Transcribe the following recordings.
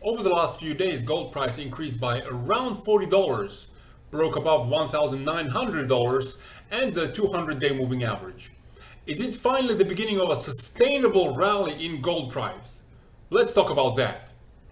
Over the last few days, gold price increased by around $40, broke above $1,900 and the 200-day moving average. Is it finally the beginning of a sustainable rally in gold price? Let's talk about that.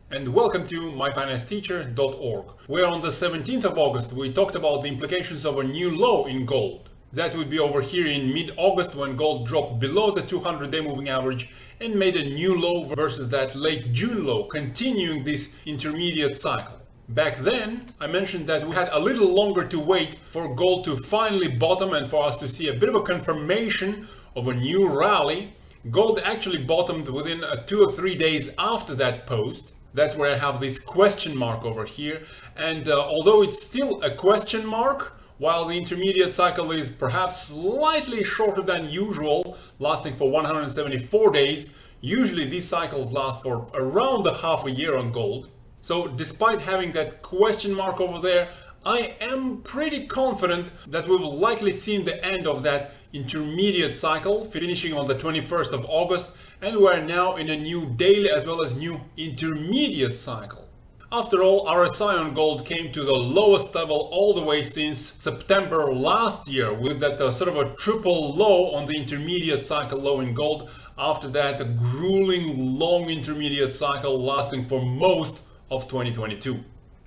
And welcome to myfinanceteacher.org, where on the 17th of August we talked about the implications of a new low in gold. That would be over here in mid-August when gold dropped below the 200-day moving average and made a new low versus that late June low, continuing this intermediate cycle. Back then, I mentioned that we had a little longer to wait for gold to finally bottom and for us to see a bit of a confirmation of a new rally. Gold actually bottomed within 2 or 3 days after that post. That's where I have this question mark over here. And although it's still a question mark, while the intermediate cycle is perhaps slightly shorter than usual, lasting for 174 days, usually these cycles last for around a half a year on gold. So despite having that question mark over there, I am pretty confident that we will likely see the end of that intermediate cycle, finishing on the 21st of August, and we're now in a new daily as well as new intermediate cycle. After all, RSI on gold came to the lowest level all the way since September last year, with that sort of a triple low on the intermediate cycle low in gold. After that, a grueling long intermediate cycle lasting for most of 2022.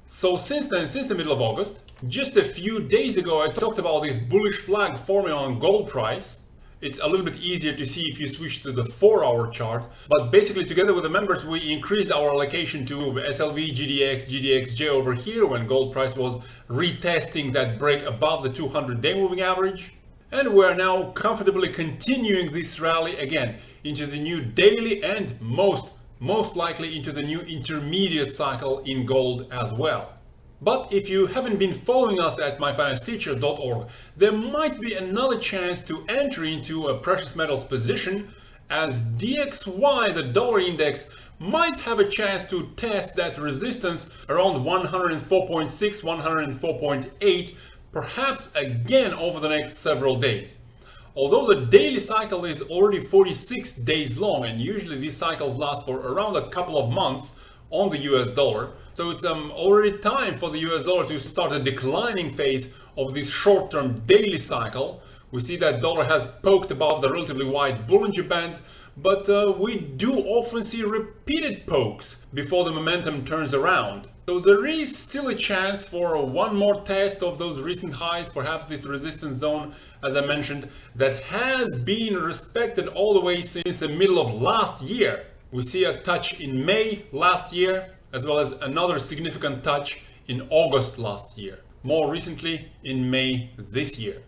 So since then, since the middle of August, just a few days ago I talked about this bullish flag forming on gold price. It's a little bit easier to see if you switch to the 4-hour chart, but basically together with the members we increased our allocation to SLV, GDX, GDXJ over here when gold price was retesting that break above the 200-day moving average. And we're now comfortably continuing this rally again into the new daily and most likely into the new intermediate cycle in gold as well. But if you haven't been following us at myfinanceteacher.org, there might be another chance to enter into a precious metals position, as DXY, the dollar index, might have a chance to test that resistance around 104.6, 104.8, perhaps again over the next several days. Although the daily cycle is already 46 days long, and usually these cycles last for around a couple of months on the US dollar, so it's already time for the US dollar to start a declining phase of this short-term daily cycle. We see that dollar has poked above the relatively wide Bollinger Bands, but we do often see repeated pokes before the momentum turns around. So there is still a chance for one more test of those recent highs, perhaps this resistance zone, as I mentioned, that has been respected all the way since the middle of last year. We see a touch in May last year, as well as another significant touch in August last year, more recently in May this year.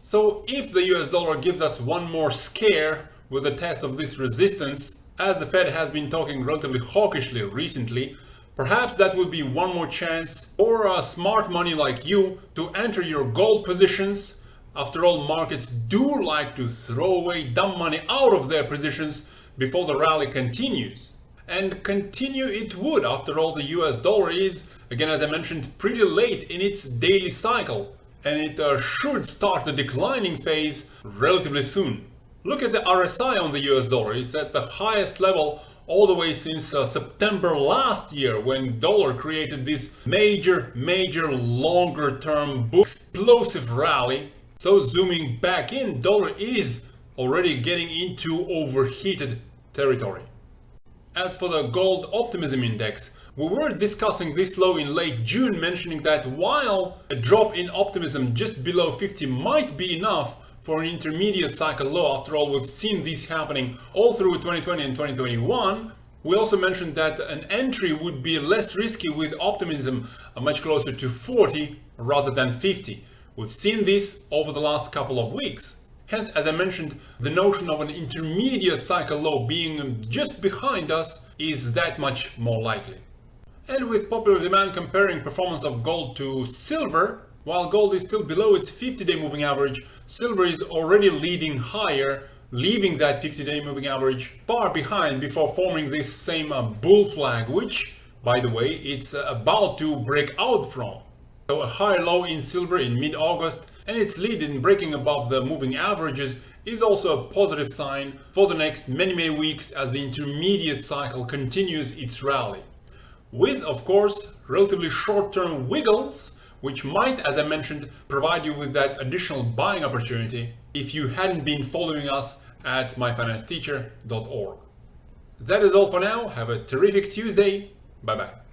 So if the US dollar gives us one more scare with a test of this resistance, as the Fed has been talking relatively hawkishly recently, perhaps that would be one more chance for smart money like you to enter your gold positions. After all, markets do like to throw away dumb money out of their positions before the rally continues. And continue it would. After all, the US dollar is, again as I mentioned, pretty late in its daily cycle, and it should start the declining phase relatively soon. Look at the RSI on the US dollar. It's at the highest level all the way since September last year, when dollar created this major longer term explosive rally. So zooming back in, dollar is already getting into overheated territory. As for the gold optimism index, we were discussing this low in late June, mentioning that while a drop in optimism just below 50 might be enough for an intermediate cycle low, after all we've seen this happening all through 2020 and 2021, we also mentioned that an entry would be less risky with optimism much closer to 40 rather than 50. We've seen this over the last couple of weeks. Hence, as I mentioned, the notion of an intermediate cycle low being just behind us is that much more likely. And with popular demand comparing performance of gold to silver, while gold is still below its 50-day moving average, silver is already leading higher, leaving that 50-day moving average far behind before forming this same bull flag, which, by the way, it's about to break out from. So a high low in silver in mid-August and its lead in breaking above the moving averages is also a positive sign for the next many weeks as the intermediate cycle continues its rally. with, of course, relatively short-term wiggles, which might, as I mentioned, provide you with that additional buying opportunity if you hadn't been following us at myfinanceteacher.org. That is all for now. Have a terrific Tuesday. Bye-bye.